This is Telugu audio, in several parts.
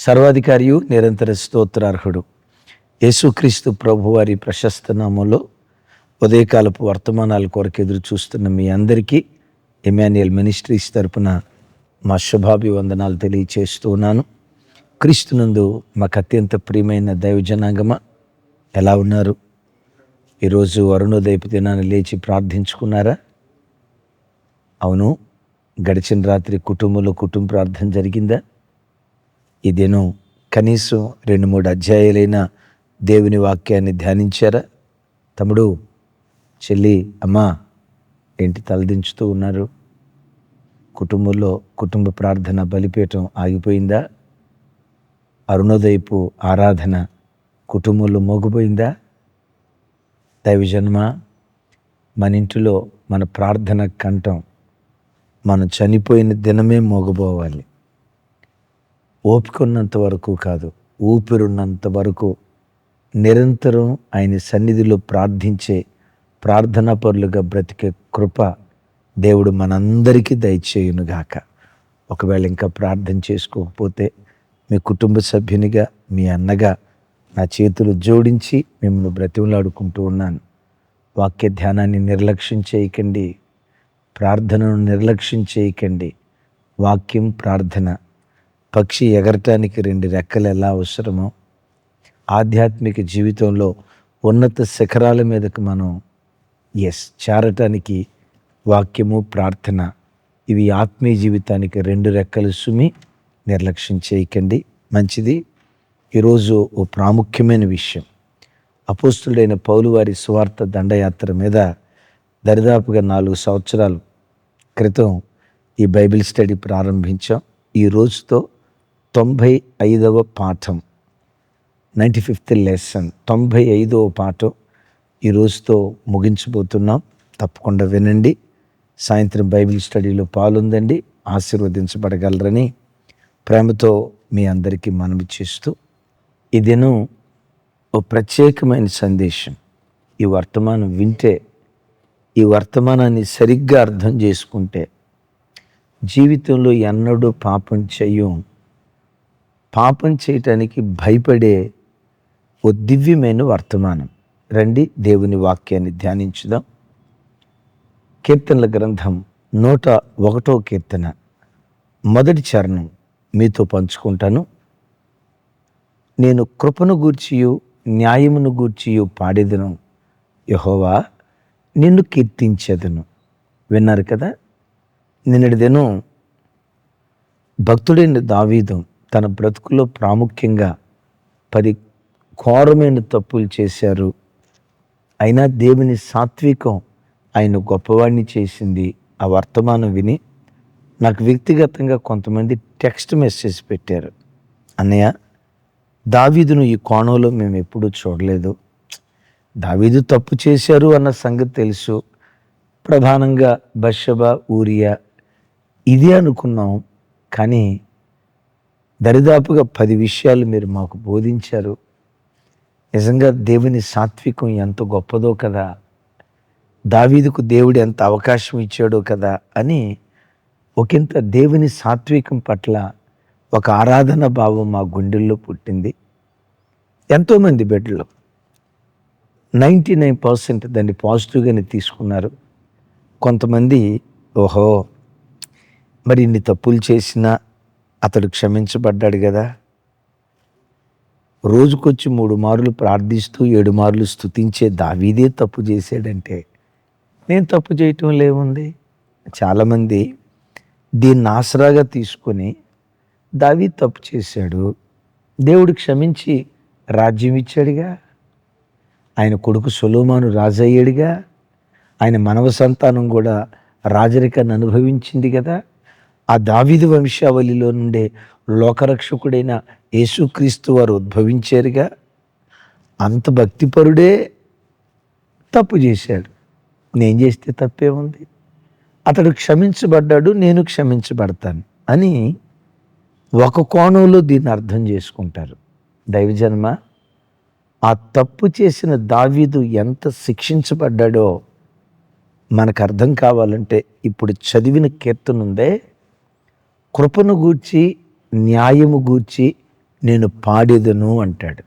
సర్వాధికారియు నిరంతర స్తోత్రార్హుడు యేసుక్రీస్తు ప్రభువారి ప్రశస్త నామంలో ఉదయకాలపు వర్తమానాల కొరకు ఎదురు చూస్తున్న మీ అందరికీ ఎమాన్యుయల్ మినిస్ట్రీస్ తరపున మా శుభాభివందనాలు తెలియచేస్తూ ఉన్నాను. క్రీస్తునందు మాకు అత్యంత ప్రియమైన దైవజనాంగమ ఎలా ఉన్నారు? ఈరోజు అరుణోదయపు దినాన్ని లేచి ప్రార్థించుకున్నారా? అవును, గడిచిన రాత్రి కుటుంబంలో కుటుంబ ప్రార్థన జరిగిందా? ఈ దినం కనీసం 2-3 అధ్యాయాలైన దేవుని వాక్యాన్ని ధ్యానించారా? తమ్ముడు, చెల్లి, అమ్మా, ఏంటి తలదించుతూ ఉన్నారు? కుటుంబంలో కుటుంబ ప్రార్థన బలిపీఠం ఆగిపోయిందా? అరుణోదయపు ఆరాధన కుటుంబంలో మోగిపోయిందా? దైవజన్మ, మన ఇంటిలో మన ప్రార్థన కంఠం మనం చనిపోయిన దినమే మోగబోవాలి. ఓపిక ఉన్నంత వరకు కాదు, ఊపిరున్నంత వరకు నిరంతరం ఆయన సన్నిధిలో ప్రార్థించే ప్రార్థనా పరులుగా బ్రతికే కృప దేవుడు మనందరికీ దయచేయునుగాక. ఒకవేళ ఇంకా ప్రార్థన చేసుకోకపోతే మీ కుటుంబ సభ్యునిగా, మీ అన్నగా నా చేతులు జోడించి మిమ్మల్ని బ్రతిమలాడుకుంటూ ఉన్నాను. వాక్య ధ్యానాన్ని నిర్లక్ష్యం చేయకండి, ప్రార్థనను నిర్లక్ష్యం చేయకండి. వాక్యం, ప్రార్థన. పక్షి ఎగరటానికి 2 రెక్కలు ఎలా అవసరమో, ఆధ్యాత్మిక జీవితంలో ఉన్నత శిఖరాల మీదకు మనం చేరటానికి వాక్యము, ప్రార్థన, ఇవి ఆత్మీయ జీవితానికి 2 రెక్కలు. సుమి, నిర్లక్ష్యం చేయకండి. మంచిది. ఈరోజు ఓ ప్రాముఖ్యమైన విషయం. అపోస్తుడైన పౌలు వారి సువార్త దండయాత్ర మీద దరిదాపుగా 4 సంవత్సరాల క్రితం ఈ బైబిల్ స్టడీ ప్రారంభించాం. ఈ రోజుతో 95వ పాఠం, 95th లెసన్, 95వ పాఠం ఈ రోజుతో ముగించబోతున్నాం. తప్పకుండా వినండి. సాయంత్రం బైబిల్ స్టడీలో పాల్గొందండి, ఆశీర్వదించబడగలరని ప్రేమతో మీ అందరికీ మనవి చేస్తూ, ఈ దినం ఓ ప్రత్యేకమైన సందేశం. ఈ వర్తమానం వింటే, ఈ వర్తమానాన్ని సరిగ్గా అర్థం చేసుకుంటే జీవితంలో ఎన్నడూ పాపం చెయ్యం. పాపం చేయటానికి భయపడే ఓ దివ్యమైన వర్తమానం. రండి, దేవుని వాక్యాన్ని ధ్యానించుదాం. కీర్తనల గ్రంథం 101వ కీర్తన మొదటి చరణం మీతో పంచుకుంటాను. నేను కృపను గూర్చియు న్యాయమును గూర్చియు పాడేదను, యెహోవా నిన్ను కీర్తించెదను. విన్నారు కదా? నిన్నటి దినం భక్తుడైన దావీదు తన బ్రతుకులో ప్రాముఖ్యంగా 10 ఘోరమైన తప్పులు చేశారు. అయినా దేవుని సాత్వికం ఆయన గొప్పవాడిని చేసింది. ఆ వర్తమానం విని నాకు వ్యక్తిగతంగా కొంతమంది టెక్స్ట్ మెసేజ్ పెట్టారు. అన్నయ్య, దావీదును ఈ కోణంలో మేము ఎప్పుడూ చూడలేదు. దావీదు తప్పు చేశారు అన్న సంగతి తెలుసు, ప్రధానంగా బత్షెబ, ఊరియా ఇది అనుకున్నాం. కానీ దరిదాపుగా 10 విషయాలు మీరు మాకు బోధించారు. నిజంగా దేవుని సాత్వికం ఎంత గొప్పదో కదా, దావీదుకు దేవుడు ఎంత అవకాశం ఇచ్చాడో కదా అని ఒకంత దేవుని సాత్వికం పట్ల ఒక ఆరాధన భావం మా గుండెల్లో పుట్టింది. ఎంతోమంది బిడ్డలు 99% దాన్ని పాజిటివ్గానే తీసుకున్నారు. కొంతమంది, ఓహో, మరి ఇన్ని తప్పులు చేసినా అతడు క్షమించబడ్డాడు కదా, రోజుకొచ్చి 3 మార్లు ప్రార్థిస్తూ 7 మార్లు స్తుతించే దావీదే తప్పు చేశాడంటే నేను తప్పు చేయటం లేముంది. చాలామంది దీన్ని ఆసరాగా తీసుకొని దావీదు తప్పు చేశాడు, దేవుడు క్షమించి రాజ్యం ఇచ్చాడుగా, ఆయన కొడుకు సొలొమోను రాజు అయ్యాడుగా, ఆయన మనవ సంతానం కూడా రాజరికాన్ని అనుభవించింది కదా, ఆ దావీదు వంశావళిలో నుండే లోకరక్షకుడైన యేసుక్రీస్తు వారు ఉద్భవించారుగా, అంత భక్తిపరుడే తప్పు చేశాడు, నేను చేస్తే తప్పే ఉంది, అతడు క్షమించబడ్డాడు, నేను క్షమించబడతాను అని ఒక కోణంలో దీన్ని అర్థం చేసుకుంటారు. దైవజన్మ, ఆ తప్పు చేసిన దావీదు ఎంత శిక్షించబడ్డాడో మనకు అర్థం కావాలంటే ఇప్పుడు చదివిన కీర్తన ఉందే, కృపను గూర్చి, న్యాయము గూర్చి, నేను పాడేదను అంటాడు.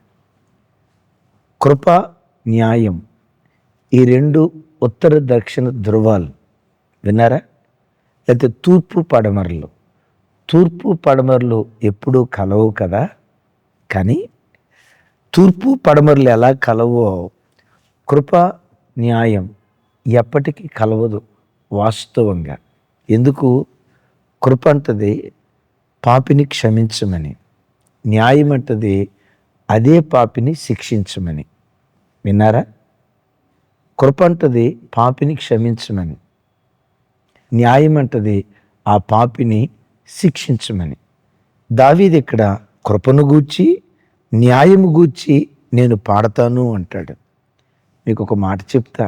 కృప, న్యాయం, ఈ రెండు ఉత్తర దక్షిణ ధృవాలు. విన్నారా? లేకపోతే తూర్పు పడమరలు. తూర్పు పడమరలు ఎప్పుడూ కలవు కదా. కానీ తూర్పు పడమరలు ఎలా కలవో కృప, న్యాయం ఎప్పటికీ కలవదు వాస్తవంగా. ఎందుకు? కృప అంటది పాపిని క్షమించమని, న్యాయం అంటది అదే పాపిని శిక్షించమని. విన్నారా? కృప అంటది పాపిని క్షమించమని, న్యాయం అంటది ఆ పాపిని శిక్షించమని. దావీదు ఇక్కడ కృపను గూర్చి, న్యాయము గూర్చి నేను పాడతాను అంటాడు. మీకు ఒక మాట చెప్తా,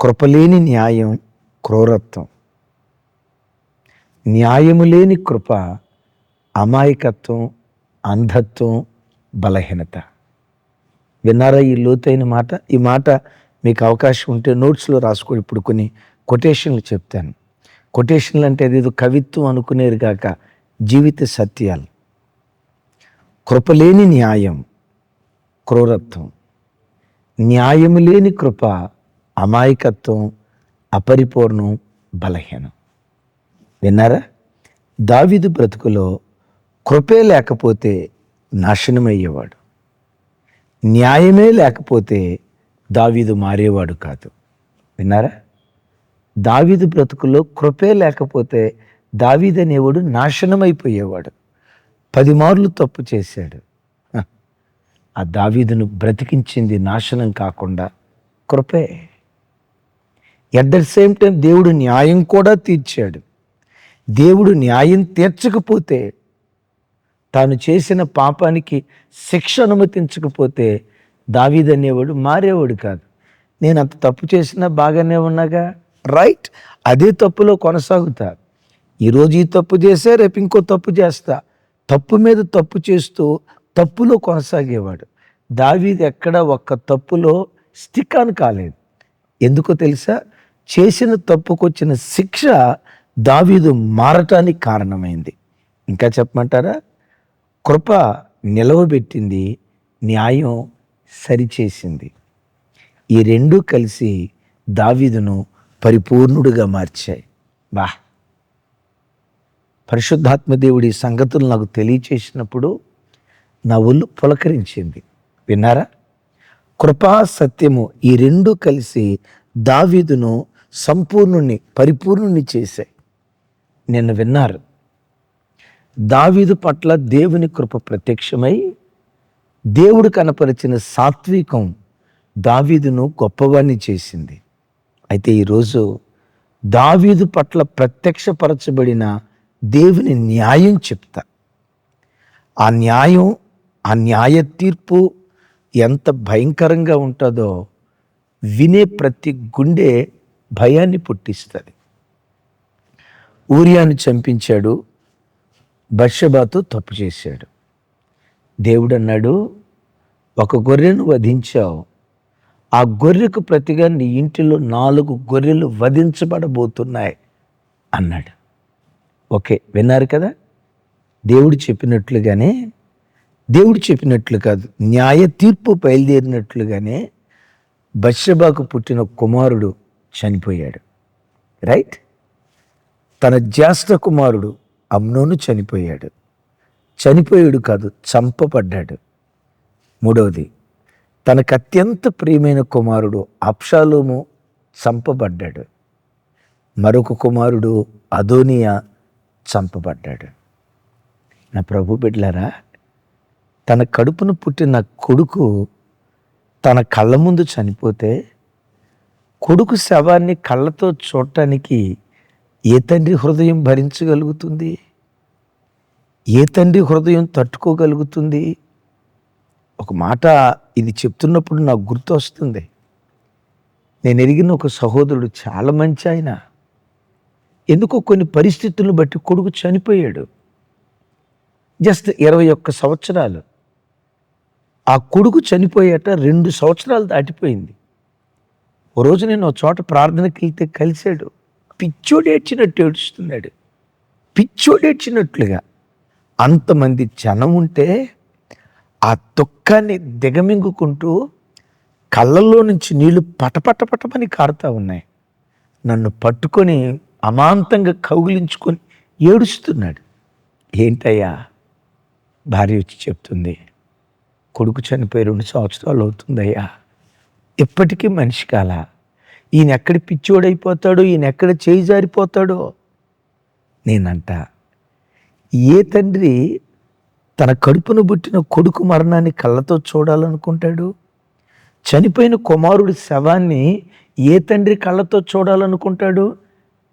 కృపలేని న్యాయం క్రూరత్వం, న్యాయము లేని కృప అమాయకత్వం, అంధత్వం, బలహీనత. విన్నారా ఈ లోతైన మాట? ఈ మాట మీకు అవకాశం ఉంటే నోట్స్లో రాసుకోండి. ఇప్పుడు కొన్ని కొటేషన్లు చెప్తాను. కొటేషన్లు అంటే అదేదో కవిత్వం అనుకునేరు కాక జీవిత సత్యాలు. కృపలేని న్యాయం క్రూరత్వం, న్యాయము లేని కృప అమాయకత్వం, అపరిపూర్ణం, బలహీనం. విన్నారా? దావీదు బ్రతుకులో కృపే లేకపోతే నాశనమయ్యేవాడు, న్యాయమే లేకపోతే దావీదు మారేవాడు కాదు. విన్నారా? దావీదు బ్రతుకులో కృపే లేకపోతే దావీదు అనేవాడు నాశనమైపోయేవాడు. 10 మార్లు తప్పు చేశాడు. ఆ దావీదును బ్రతికించింది నాశనం కాకుండా కృపే. ఎట్ ద సేమ్ టైం దేవుడు న్యాయం కూడా తీర్చాడు. దేవుడు న్యాయం తీర్చకపోతే, తాను చేసిన పాపానికి శిక్ష అనుమతించకపోతే దావీదు అనేవాడు మారేవాడు కాదు. నేను అంత తప్పు చేసినా బాగానే ఉన్నాగా, రైట్, అదే తప్పులో కొనసాగుతా. ఈరోజు ఈ తప్పు చేస్తే రేపు ఇంకో తప్పు చేస్తా. తప్పు మీద తప్పు చేస్తూ తప్పులో కొనసాగేవాడు. దావీదు ఎక్కడ ఒక్క తప్పులో స్టిక్ ఆన్ కాలేదు. ఎందుకో తెలుసా? చేసిన తప్పుకొచ్చిన శిక్ష దావీదు మారటానికి కారణమైంది. ఇంకా చెప్పమంటారా? కృప నిలవబెట్టింది, న్యాయం సరిచేసింది. ఈ రెండూ కలిసి దావీదును పరిపూర్ణుడిగా మార్చాయి. పరిశుద్ధాత్మ దేవుడి సంగతులు నాకు తెలియచేసినప్పుడు నా ఒళ్ళు పులకరించింది. విన్నారా? కృపా, సత్యము ఈ రెండూ కలిసి దావీదును సంపూర్ణుని, పరిపూర్ణుని చేశాయి. నిన్న విన్నారు, దావీదు పట్ల దేవుని కృప ప్రత్యక్షమై దేవుడు కనపరిచిన సాత్వికం దావీదును గొప్పవాణ్ణి చేసింది. అయితే ఈరోజు దావీదు పట్ల ప్రత్యక్షపరచబడిన దేవుని న్యాయం చెప్తా. ఆ న్యాయం, ఆ న్యాయ తీర్పు ఎంత భయంకరంగా ఉంటుందో వినే ప్రతి గుండె భయాన్ని పుట్టిస్తుంది. ఊరియాను చంపించాడు, బత్షెబాతో తప్పు చేశాడు. దేవుడు అన్నాడు, ఒక గొర్రెను వధించావు, ఆ గొర్రెకు ప్రతిగా నీ ఇంటిలో 4 గొర్రెలు వధించబడబోతున్నాయి అన్నాడు. ఓకే, విన్నారు కదా? దేవుడు చెప్పినట్లుగానే, దేవుడు చెప్పినట్లు కాదు, న్యాయ తీర్పు బయలుదేరినట్లుగానే బత్షెబాకు పుట్టిన కుమారుడు చనిపోయాడు. రైట్? తన జ్యేష్ఠ కుమారుడు అమ్నోను చనిపోయాడు. చనిపోయాడు కాదు, చంపబడ్డాడు. మూడవది, తనకు అత్యంత ప్రియమైన కుమారుడు అబ్షాలోము చంపబడ్డాడు. మరొక కుమారుడు అదోనియా చంపబడ్డాడు. నా ప్రభు బిడ్డలారా, తన కడుపును పుట్టిన కొడుకు తన కళ్ళ ముందు చనిపోతే కొడుకు శవాన్ని కళ్ళతో చూడటానికి ఏ తండ్రి హృదయం భరించగలుగుతుంది? ఏ తండ్రి హృదయం తట్టుకోగలుగుతుంది? ఒక మాట ఇది చెప్తున్నప్పుడు నాకు గుర్తు వస్తుంది. నేను ఎరిగిన ఒక సహోదరుడు, చాలా మంచి ఆయన. ఎందుకో కొన్ని పరిస్థితులను బట్టి కొడుకు చనిపోయాడు. జస్ట్ 21 సంవత్సరాలు. ఆ కొడుకు చనిపోయాట 2 సంవత్సరాలు దాటిపోయింది. ఓ రోజు నేను ఒక చోట ప్రార్థనకి వెళ్తే కలిశాడు. పిచ్చోడేడ్చినట్టు ఏడుస్తున్నాడు, పిచ్చోడేడ్చినట్లుగా. అంతమంది జనం ఉంటే ఆ దుఃఖాన్ని దిగమింగుకుంటూ కళ్ళల్లో నుంచి నీళ్లు పటపటపటమని కారుతా ఉన్నాయి. నన్ను పట్టుకొని అమాంతంగా కౌగిలించుకొని ఏడుస్తున్నాడు. ఏంటయ్యా? భార్య వచ్చి చెప్తుంది, కొడుకు చనిపోయి 2 సంవత్సరాలు అవుతుందయ్యా, ఇప్పటికీ మనిషి కాల. ఈయన ఎక్కడ పిచ్చోడైపోతాడో, ఈయన ఎక్కడ చేయి జారిపోతాడో. నేనంట, ఏ తండ్రి తన కడుపును పుట్టిన కొడుకు మరణాన్ని కళ్ళతో చూడాలనుకుంటాడు? చనిపోయిన కుమారుడి శవాన్ని ఏ తండ్రి కళ్ళతో చూడాలనుకుంటాడు?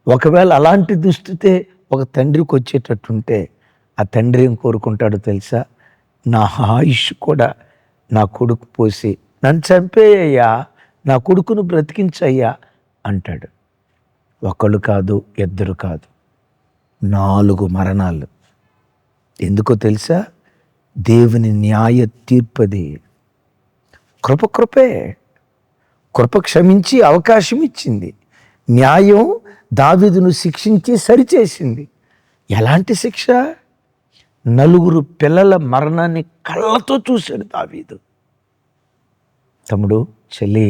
ఒకవేళ అలాంటి దుస్థితే ఒక తండ్రికి వచ్చేటట్టుంటే ఆ తండ్రి ఏం కోరుకుంటాడో తెలుసా? నా ఆయుష్ కూడా నా కొడుకు పోసి నన్ను చంపేయ్యా, నా కొడుకును బ్రతికించయ్యా అంటాడు. ఒకళ్ళు కాదు, ఇద్దరు కాదు, 4 మరణాలు. ఎందుకో తెలుసా? దేవుని న్యాయ తీర్పది. కృపే. కృప క్షమించి అవకాశం ఇచ్చింది. న్యాయం దావీదును శిక్షించి సరిచేసింది. ఎలాంటి శిక్ష? 4 పిల్లల మరణాన్ని కళ్ళతో చూశాడు దావీదు. తమ్ముడు, చెల్లి,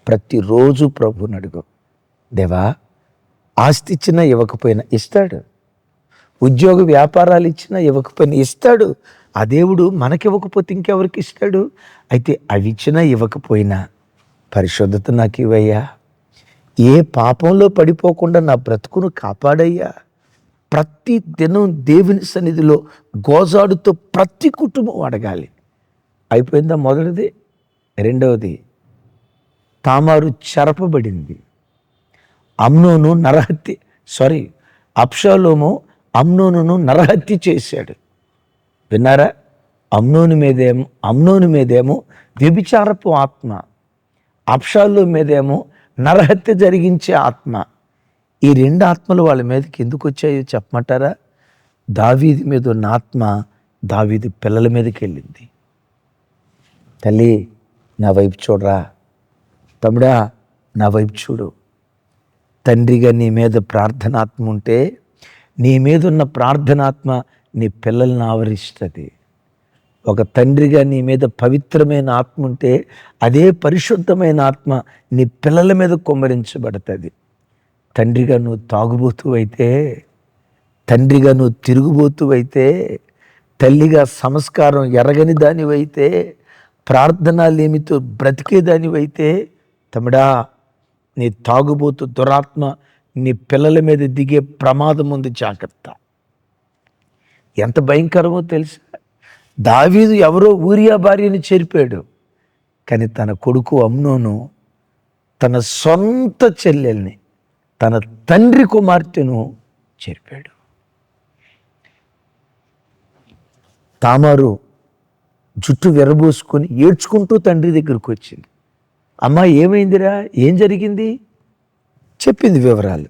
ప్రతిరోజు ప్రభువుని అడుగు. దేవా, ఆస్తి ఇచ్చినా ఇవ్వకపోయినా ఇస్తాడు. ఉద్యోగ వ్యాపారాలు ఇచ్చినా ఇవ్వకపోయినా ఇస్తాడు. ఆ దేవుడు మనకివ్వకపోతే ఇంకెవరికి ఇస్తాడు? అయితే అవి ఇచ్చినా ఇవ్వకపోయినా పరిశుద్ధత నాకు ఇవ్వయ్యా, ఏ పాపంలో పడిపోకుండా నా బ్రతుకును కాపాడయ్యా. ప్రతి దినం దేవుని సన్నిధిలో గోజాడుతో ప్రతి కుటుంబం అడగాలి. అయిపోయిందా మొదటిది? రెండవది, తామారు చెరపబడింది. అబ్షాలోము అమ్నోనును నరహత్య చేశాడు. విన్నారా? అమ్నోను మీదేమో వ్యభిచారపు ఆత్మ, అబ్షాలో మీదేమో నరహత్య జరిగించే ఆత్మ. ఈ 2 ఆత్మలు వాళ్ళ మీదకి ఎందుకు వచ్చాయో చెప్పమంటారా? దావీదు మీద ఉన్న ఆత్మ దావీదు పిల్లల మీదకి వెళ్ళింది. తల్లి, నా వైపు చూడరా. తమ్ముడా, నా వైపు చూడు. తండ్రిగా నీ మీద ప్రార్థనాత్మ ఉంటే నీ మీద ఉన్న ప్రార్థనాత్మ నీ పిల్లల్ని ఆవరిస్తుంది. ఒక తండ్రిగా నీ మీద పవిత్రమైన ఆత్మ ఉంటే అదే పరిశుద్ధమైన ఆత్మ నీ పిల్లల మీద కుమ్మరించబడుతుంది. తండ్రిగా నువ్వు తాగుబోతూ అయితే, తండ్రిగా నువ్వు తిరుగుబోతూ అయితే, తల్లిగా సంస్కారం ఎరగని దానివైతే, ప్రార్థనలేమితో బ్రతికేదానివైతే, తమ్ముడా, నీ తాగుబోతు దురాత్మ నీ పిల్లల మీద దిగే ప్రమాదం ఉంది. జాగ్రత్త. ఎంత భయంకరమో తెలుసా? దావీదు ఎవరో ఊరియా భార్యని చెరిపాడు, కానీ తన కొడుకు అమ్నోను తన సొంత చెల్లెల్ని, తన తండ్రి కుమార్తెను చెరిపాడు. తామారు జుట్టు విరబోసుకొని ఏడ్చుకుంటూ తండ్రి దగ్గరకు వచ్చింది. అమ్మా, ఏమైందిరా? ఏం జరిగింది? చెప్పింది వివరాలు.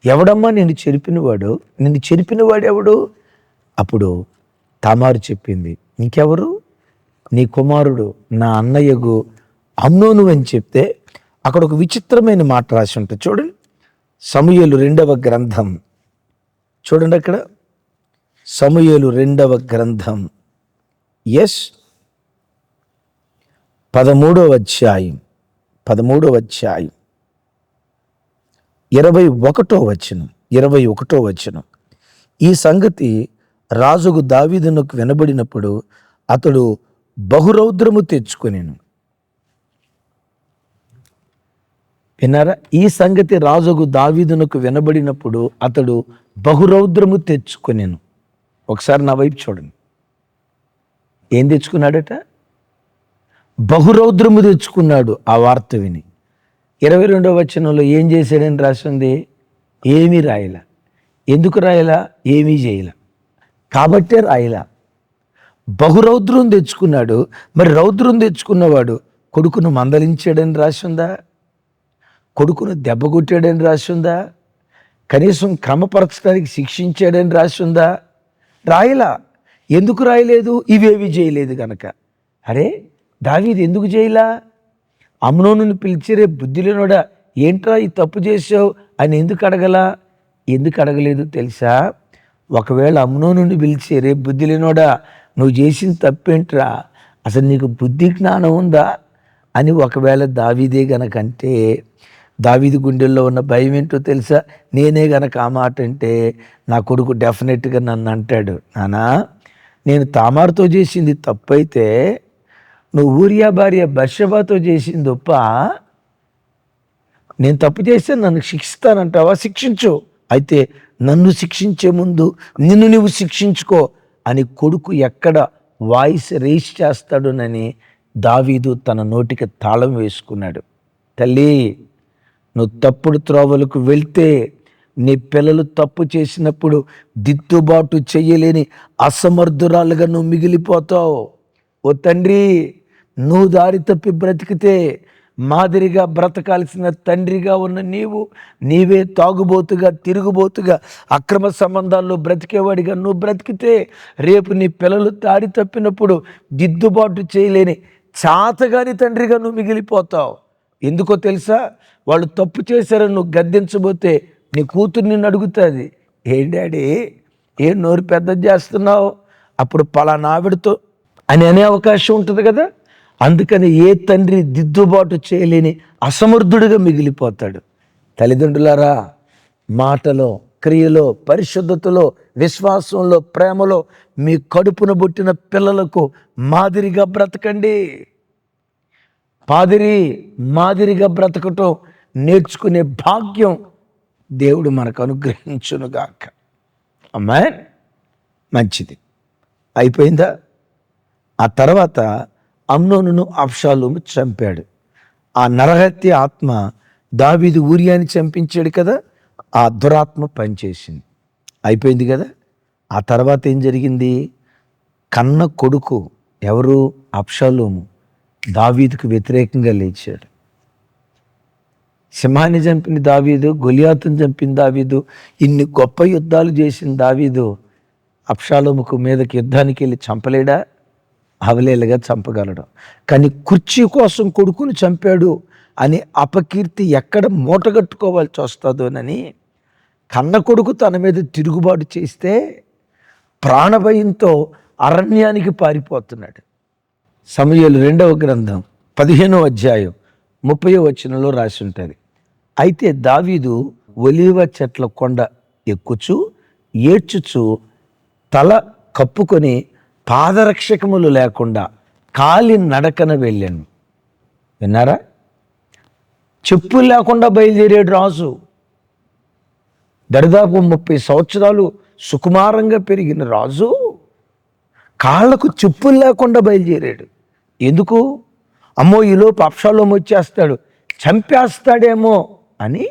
ఎవడమ్మా నిన్ను చెరిపినవాడు? నిన్ను చెరిపినవాడు ఎవడు? అప్పుడు తామారు చెప్పింది, ఇంకెవరు? నీ కుమారుడు, నా అన్నయ్యకు అమ్నోను అని చెప్తే అక్కడ ఒక విచిత్రమైన మాట రాసి ఉంటుంది. చూడండి, సమూయేలు 2వ గ్రంథం చూడండి. అక్కడ సమూయేలు 2వ గ్రంథం 13వ అధ్యాయం 21వ వచనం. ఈ సంగతి రాజుకు దావీదునకు వినబడినప్పుడు అతడు బహురౌద్రము తెచ్చుకొనెను. విన్నారా? ఈ సంగతి రాజుకు దావీదునకు వినబడినప్పుడు అతడు బహురౌద్రము తెచ్చుకొనెను. ఒకసారి నా వైపు చూడండి. ఏం తెచ్చుకున్నాడట? బహురౌద్రము తెచ్చుకున్నాడు. ఆ వార్త విని 22వ వచనంలో ఏం చేశాడని రాసింది? ఏమీ రాయలా. ఎందుకు రాయలా? ఏమీ చేయలా, కాబట్టే రాయలా. బహురౌద్రం తెచ్చుకున్నాడు. మరి రౌద్రం తెచ్చుకున్నవాడు కొడుకును మందలించాడని రాసిందా? కొడుకును దెబ్బ కొట్టాడని రాసిందా? కనీసం క్రమపరచడానికి శిక్షించాడని రాసిందా? రాయలా. ఎందుకు రాయలేదు? ఇవేవి చేయలేదు కనుక. అరే, దావీదు ఎందుకు చేయలా? అమ్నోనుని పిలిచి, రే బుద్ధిలేనోడా, ఏంట్రా ఈ తప్పు చేసావు అని ఎందుకు అడగలా? ఎందుకు అడగలేదు తెలుసా? ఒకవేళ అమ్నోనుని పిలిచి, రేపు బుద్ధి లేనోడా నువ్వు చేసిన తప్పేంట్రా, అసలు నీకు బుద్ధి జ్ఞానం ఉందా అని ఒకవేళ దావీదే గనకంటే, దావీదు గుండెల్లో ఉన్న భయం ఏంటో తెలుసా? నేనే గనక ఆ మాట అంటే నా కొడుకు డెఫినెట్గా నన్ను అంటాడు, నానా నేను తామారుతో చేసింది తప్పైతే నువ్వు ఊరియా భార్య బత్షెబాతో చేసింది ఒప్ప, నేను తప్పు చేస్తే నన్ను శిక్షిస్తానంటావా? శిక్షించు, అయితే నన్ను శిక్షించే ముందు నిన్ను నువ్వు శిక్షించుకో అని కొడుకు ఎక్కడ వాయిస్ రేస్ చేస్తాడునని దావీదు తన నోటికి తాళం వేసుకున్నాడు. తల్లి, నువ్వు తప్పుడు త్రోవలకు వెళ్తే, నీ పిల్లలు తప్పు చేసినప్పుడు దిద్దుబాటు చెయ్యలేని అసమర్థురాలుగా నువ్వు మిగిలిపోతావు. ఓ తండ్రి, నువ్వు దారి తప్పి బ్రతికితే మాదిరిగా బ్రతకాల్సిన తండ్రిగా ఉన్న నీవే తాగుబోతుగా, తిరుగుబోతుగా, అక్రమ సంబంధాల్లో బ్రతికేవాడిగా నువ్వు బ్రతికితే, రేపు నీ పిల్లలు దారి తప్పినప్పుడు దిద్దుబాటు చేయలేని చాతగాని తండ్రిగా నువ్వు మిగిలిపోతావు. ఎందుకో తెలుసా? వాళ్ళు తప్పు చేశారని నువ్వు గద్దించబోతే నీ కూతురు నిన్ను అడుగుతుంది, ఏం డాడీ ఏం నోరు పెద్ద చేస్తున్నావు, అప్పుడు పలానా ఆవిడతో అని అనే అవకాశం ఉంటుంది కదా. అందుకని ఏ తండ్రి దిద్దుబాటు చేయలేని అసమర్థుడిగా మిగిలిపోతాడు. తల్లిదండ్రులారా, మాటలో, క్రియలో, పరిశుద్ధతలో, విశ్వాసంలో, ప్రేమలో మీ కడుపున పుట్టిన పిల్లలకు మాదిరిగా బ్రతకండి. మాదిరిగా బ్రతకటం నేర్చుకునే భాగ్యం దేవుడు మనకు అనుగ్రహించునుగాక. ఆమేన్. మంచిది, అయిపోయిందా? ఆ తర్వాత అమ్నోనును అబ్షాలోము చంపాడు. ఆ నరహత్య ఆత్మ దావీదు ఊరియాని చంపించాడు కదా, ఆ దురాత్మ పనిచేసింది. అయిపోయింది కదా. ఆ తర్వాత ఏం జరిగింది? కన్న కొడుకు ఎవరు? అబ్షాలోము దావీదుకు వ్యతిరేకంగా లేచాడు. సింహాన్ని చంపిన దావీదు, గొలియాతుని చంపిన దావీదు, ఇన్ని గొప్ప యుద్ధాలు చేసిన దావీదు అబ్షాలోముకు మీదకి యుద్ధానికి వెళ్ళి చంపలేడా? అవలేలుగా చంపగలడు. కానీ కుర్చీ కోసం కొడుకుని చంపాడు అని అపకీర్తి ఎక్కడ మూటగట్టుకోవాల్సి వస్తుందోనని కన్న కొడుకు తన మీద తిరుగుబాటు చేస్తే ప్రాణభయంతో అరణ్యానికి పారిపోతున్నాడు. సమూయేలు 2వ గ్రంథం 15వ అధ్యాయం 30వ వచనంలో రాసి ఉంటుంది. అయితే దావీదు ఒలీవ చెట్ల కొండ ఎక్కుచు ఏడ్చుచు తల కప్పుకొని పాదరక్షకములు లేకుండా కాలి నడకన వెళ్ళాను. విన్నారా? చెప్పులు లేకుండా బయలుదేరాడు రాజు. దరిదాపు 30 సంవత్సరాలు సుకుమారంగా పెరిగిన రాజు కాళ్ళకు చెప్పులు లేకుండా బయలుదేరాడు. ఎందుకు? అమ్మో ఈలోపు అబ్షాలోము వచ్చేస్తాడు, చంపేస్తాడేమో అని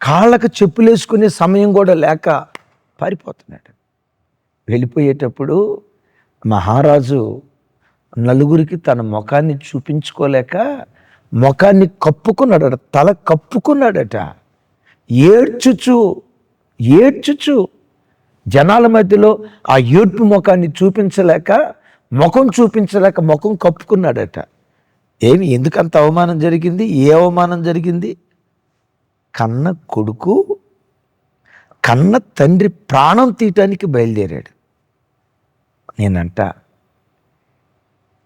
కాళ్ళకు చెప్పులు వేసుకునే సమయం కూడా లేక పారిపోతున్నాడు. వెళ్ళిపోయేటప్పుడు మహారాజు నలుగురికి తన ముఖాన్ని చూపించుకోలేక ముఖాన్ని కప్పుకున్నాడట, తల కప్పుకున్నాడట. ఏడ్చుచు జనాల మధ్యలో ఆ ఏడ్పు ముఖాన్ని చూపించలేక ముఖం కప్పుకున్నాడట. ఏమి, ఎందుకంత అవమానం జరిగింది? ఏ అవమానం జరిగింది? కన్న కొడుకు కన్న తండ్రి ప్రాణం తీయటానికి బయలుదేరాడు. నేనంట,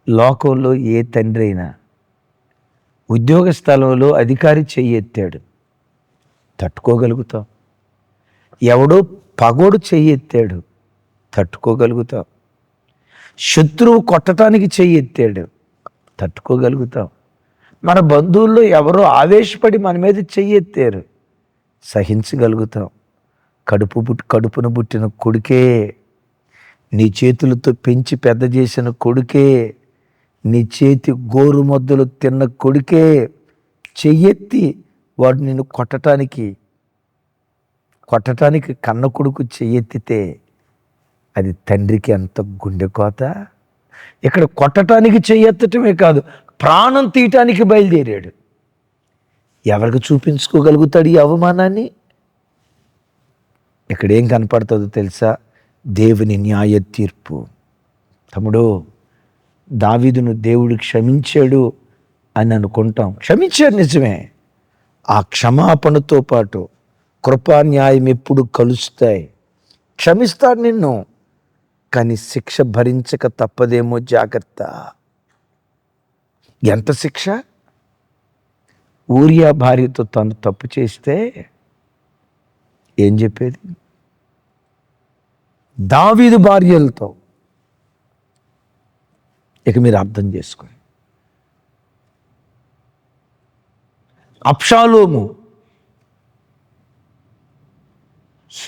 లోకంలో ఏ తండ్రి అయినా ఉద్యోగ స్థలంలో అధికారి చెయ్యి ఎత్తాడు, తట్టుకోగలుగుతాం. ఎవడో పగోడు చెయ్యి ఎత్తాడు, తట్టుకోగలుగుతాం. శత్రువు కొట్టడానికి చెయ్యి ఎత్తాడు, తట్టుకోగలుగుతాం. మన బంధువుల్లో ఎవరో ఆవేశపడి మన మీద చెయ్యి ఎత్తారు, సహించగలుగుతాం. కడుపున పుట్టిన కొడుకే, నీ చేతులతో పెంచి పెద్ద చేసిన కొడుకే, నీ చేతి గోరు ముద్దలు తిన్న కొడుకే చెయ్యెత్తి వాడు నిన్ను కొట్టడానికి కన్న కొడుకు చెయ్యెత్తితే అది తండ్రికి ఎంత గుండె కోత. ఇక్కడ కొట్టడానికి చెయ్యెత్తటమే కాదు, ప్రాణం తీయటానికి బయలుదేరాడు. ఎవరికి చూపించుకోగలుగుతాడు ఈ అవమానాన్ని? ఇక్కడ ఏం కనపడుతుందో తెలుసా? దేవుని న్యాయ తీర్పు. తమ్ముడు, దావీదును దేవుడు క్షమించాడు అని అనుకుంటాం. క్షమించాడు, నిజమే. ఆ క్షమాపణతో పాటు కృపా న్యాయం ఎప్పుడు కలుస్తాయి. క్షమిస్తాడు నిన్ను, కానీ శిక్ష భరించక తప్పదేమో, జాగ్రత్త. ఎంత శిక్ష? ఊరియా భార్యతో తను తప్పు చేస్తే ఏం చెప్పేది? దావీదు భార్యలతో ఇక మీరు అర్థం చేసుకోండి. అబ్షాలోము,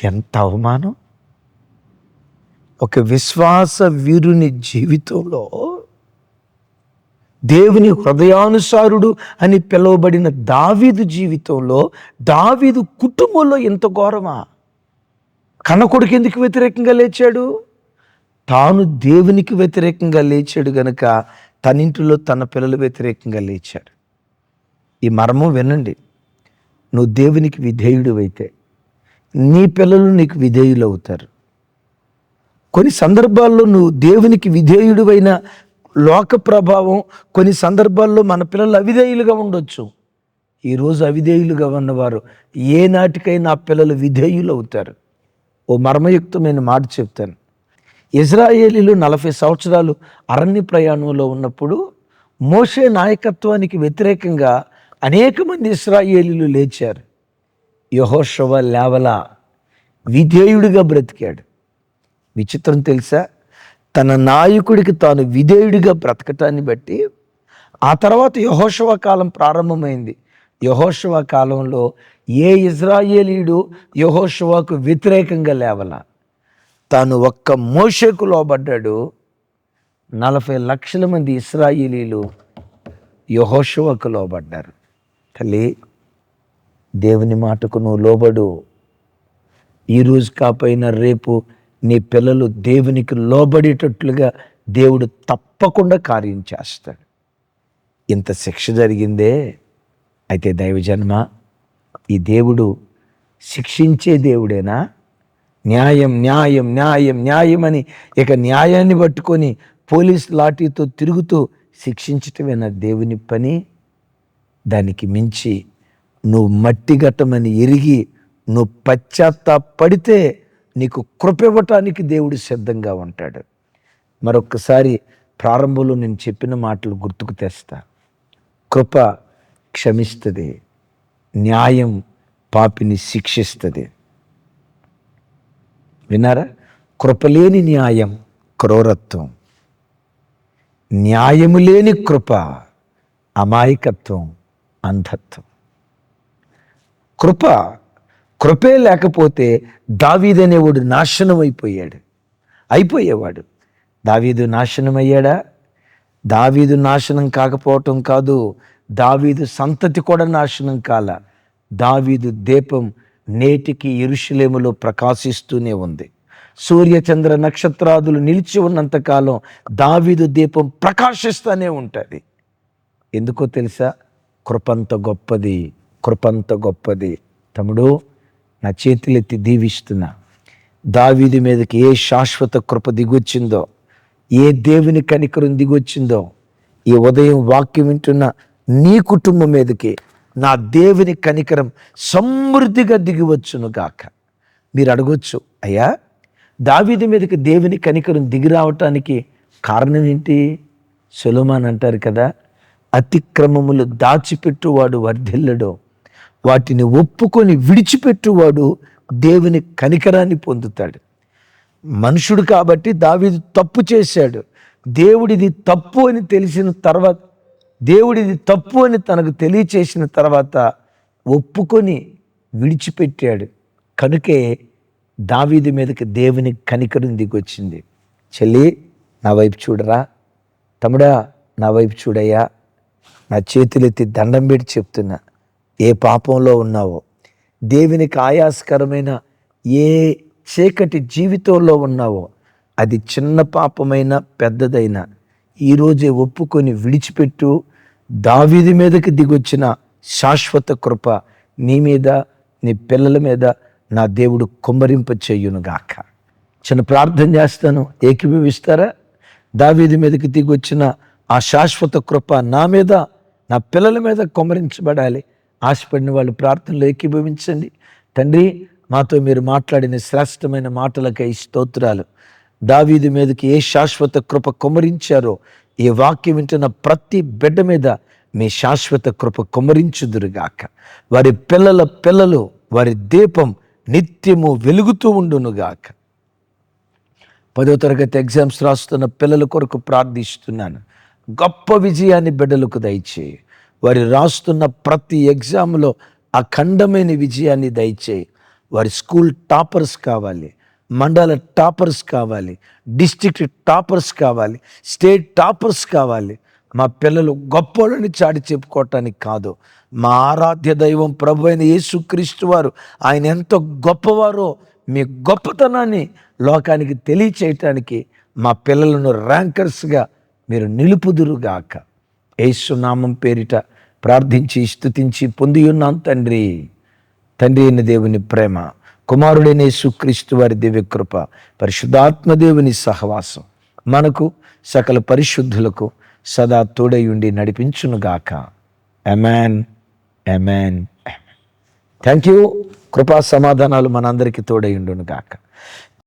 ఎంత అవమానం! ఒక విశ్వాస వీరుని జీవితంలో దేవుని హృదయానుసారుడు అని పిలువబడిన దావీదు జీవితంలో, దావీదు కుటుంబంలో ఎంత ఘోరమా! కన్నకొడుకు ఎందుకు వ్యతిరేకంగా లేచాడు? తాను దేవునికి వ్యతిరేకంగా లేచాడు గనుక తన ఇంటిలో తన పిల్లలు వ్యతిరేకంగా లేచాడు. ఈ మర్మం వినండి. నువ్వు దేవునికి విధేయుడు అయితే నీ పిల్లలు నీకు విధేయులు అవుతారు. కొన్ని సందర్భాల్లో నువ్వు దేవునికి విధేయుడువైన లోక ప్రభావం, కొన్ని సందర్భాల్లో మన పిల్లలు అవిధేయులుగా ఉండొచ్చు. ఈరోజు అవిధేయులుగా ఉన్నవారు ఏనాటికైనా ఆ పిల్లలు విధేయులు అవుతారు. ఓ మర్మయుక్తమైన మాట చెప్తాను. ఇజ్రాయేలీలు 40 సంవత్సరాలు అరణ్య ప్రయాణంలో ఉన్నప్పుడు మోషే నాయకత్వానికి వ్యతిరేకంగా అనేక మంది ఇశ్రాయేలీలు లేచారు. యెహోషువ లేవలా, విధేయుడిగా బ్రతికాడు. విచిత్రం తెలుసా? తన నాయకుడికి తాను విధేయుడిగా బ్రతకటాన్ని బట్టి ఆ తర్వాత యెహోషువ కాలం ప్రారంభమైంది. యెహోషువ కాలంలో ఏ ఇజ్రాయేలీయుడు యెహోషువకు వ్యతిరేకంగా లేవలా. తాను ఒక్క మోషేకు లోబడ్డాడు. 40 లక్షల మంది ఇశ్రాయేలీలు యెహోషువకు లోబడ్డారు. తల్లి, దేవుని మాటకు నువ్వు లోబడు. ఈరోజు కాకపోయినా రేపు నీ పిల్లలు దేవునికి లోబడేటట్లుగా దేవుడు తప్పకుండా కార్యం చేస్తాడు. ఇంత శిక్ష జరిగిందే. అయితే దైవజన్మ, ఈ దేవుడు శిక్షించే దేవుడేనా? న్యాయం న్యాయం న్యాయం న్యాయం అని ఇక న్యాయాన్ని పట్టుకొని పోలీస్ లాఠీతో తిరుగుతూ శిక్షించటమేనా దేవుని పని? దానికి మించి నువ్వు మట్టిగట్టమని ఎరిగి నువ్వు పశ్చాత్తాపడితే నీకు కృప ఇవ్వటానికి దేవుడు సిద్ధంగా ఉంటాడు. మరొక్కసారి ప్రారంభంలో నేను చెప్పిన మాటలు గుర్తుకు తెస్తా. కృప క్షమిస్తుంది, న్యాయం పాపిని శిక్షిస్తుంది. విన్నారా? కృపలేని న్యాయం క్రూరత్వం, న్యాయము లేని కృప అమాయకత్వం, అంధత్వం. కృపే లేకపోతే దావీదు అనేవాడు నాశనం అయిపోయేవాడు. దావీదు నాశనం అయ్యాడా? దావీదు నాశనం కాకపోవటం కాదు, దావీదు సంతతి కూడా నాశనం కాల. దావీదు దీపం నేటికి యెరూషలేములో ప్రకాశిస్తూనే ఉంది. సూర్యచంద్ర నక్షత్రాదులు నిలిచి ఉన్నంతకాలం దావీదు దీపం ప్రకాశిస్తూనే ఉంటుంది. ఎందుకో తెలుసా? కృపంత గొప్పది. తమ్ముడు, నా చేతులెత్తి దీవిస్తున్నా. దావీదు మీదకి ఏ శాశ్వత కృప దిగొచ్చిందో, ఏ దేవుని కనికరం దిగొచ్చిందో, ఈ ఉదయం వాక్యం వింటున్న నీ కుటుంబం మీదకి నా దేవుని కనికరం సమృద్ధిగా దిగివచ్చును గాక. మీరు అడగొచ్చు, అయ్యా దావీదు మీదకి దేవుని కనికరం దిగి రావటానికి కారణం ఏంటి? సొలొమోను అంటారు కదా, అతిక్రమములు దాచిపెట్టువాడు వర్ధిల్లడు, వాటిని ఒప్పుకొని విడిచిపెట్టువాడు దేవుని కనికరాన్ని పొందుతాడు. మనుషుడు కాబట్టి దావీదు తప్పు చేశాడు. దేవుడిది తప్పు అని తెలిసిన తర్వాత, దేవుడిది తప్పు అని తనకు తెలియచేసిన తర్వాత ఒప్పుకొని విడిచిపెట్టాడు. కనుకే దావీదు మీదకి దేవుని కనికరం దిగొచ్చింది. చెల్లి, నా వైపు చూడరా? తమ్ముడా, నా వైపు చూడయ్యా. నా చేతులెత్తి దండం పెట్టి చెప్తున్నా, ఏ పాపంలో ఉన్నావో, దేవునికి ఆయాసకరమైన ఏ చీకటి జీవితంలో ఉన్నావో, అది చిన్న పాపమైనా పెద్దదైనా ఈరోజే ఒప్పుకొని విడిచిపెట్టు. దావీదు మీదకి దిగొచ్చిన శాశ్వత కృప నీ మీద, నీ పిల్లల మీద నా దేవుడు కుమ్మరింప చెయ్యునుగాక. చిన్న ప్రార్థన చేస్తాను, ఏకీభవిస్తారా? దావీదు మీదకి దిగొచ్చిన ఆ శాశ్వత కృప నా మీద, నా పిల్లల మీద కుమ్మరించబడాలి. ఆశపడిన వాళ్ళు ప్రార్థనలో ఏకీభవించండి. తండ్రి, మాతో మీరు మాట్లాడిన శ్రేష్టమైన మాటలకై స్తోత్రాలు. దావీదు మీదకి ఏ శాశ్వత కృప కుమ్మరించారో ఈ వాక్యం వింటున్న ప్రతి బిడ్డ మీద మీ శాశ్వత కృప కుమ్మరించుదురుగాక. వారి పిల్లల పిల్లలు, వారి దీపం నిత్యము వెలుగుతూ ఉండునుగాక. 10వ తరగతి ఎగ్జామ్స్ రాస్తున్న పిల్లల కొరకు ప్రార్థిస్తున్నాను. గొప్ప విజయాన్ని బిడ్డలకు దయచేయి. వారి రాస్తున్న ప్రతి ఎగ్జామ్లో అఖండమైన విజయాన్ని దయచేయి. వారి స్కూల్ టాపర్స్ కావాలి, మండల టాపర్స్ కావాలి, డిస్ట్రిక్ట్ టాపర్స్ కావాలి, స్టేట్ టాపర్స్ కావాలి. మా పిల్లలు గొప్పోళ్ళని చాటి చెప్పుకోవటానికి కాదు, మా ఆరాధ్య దైవం ప్రభు అయిన యేసుక్రీస్తు వారు ఆయన ఎంత గొప్పవారో మీ గొప్పతనాన్ని లోకానికి తెలియచేయటానికి మా పిల్లలను ర్యాంకర్స్గా మీరు నిలుపుదురుగాక. యేసు నామం పేరిట ప్రార్థించి స్తుతించి పొంది ఉన్నాం తండ్రి. తండ్రి అయిన దేవుని ప్రేమ, కుమారుడైన యేసుక్రీస్తు వారి దివ్యకృప, పరిశుద్ధాత్మ దేవుని సహవాసం మనకు సకల పరిశుద్ధులకు సదా తోడయుండి నడిపించునుగాక. ఆమేన్, ఆమేన్, ఆమేన్. Thank you. కృపా సమాధానాలు మనందరికీ తోడయుండునుగాక.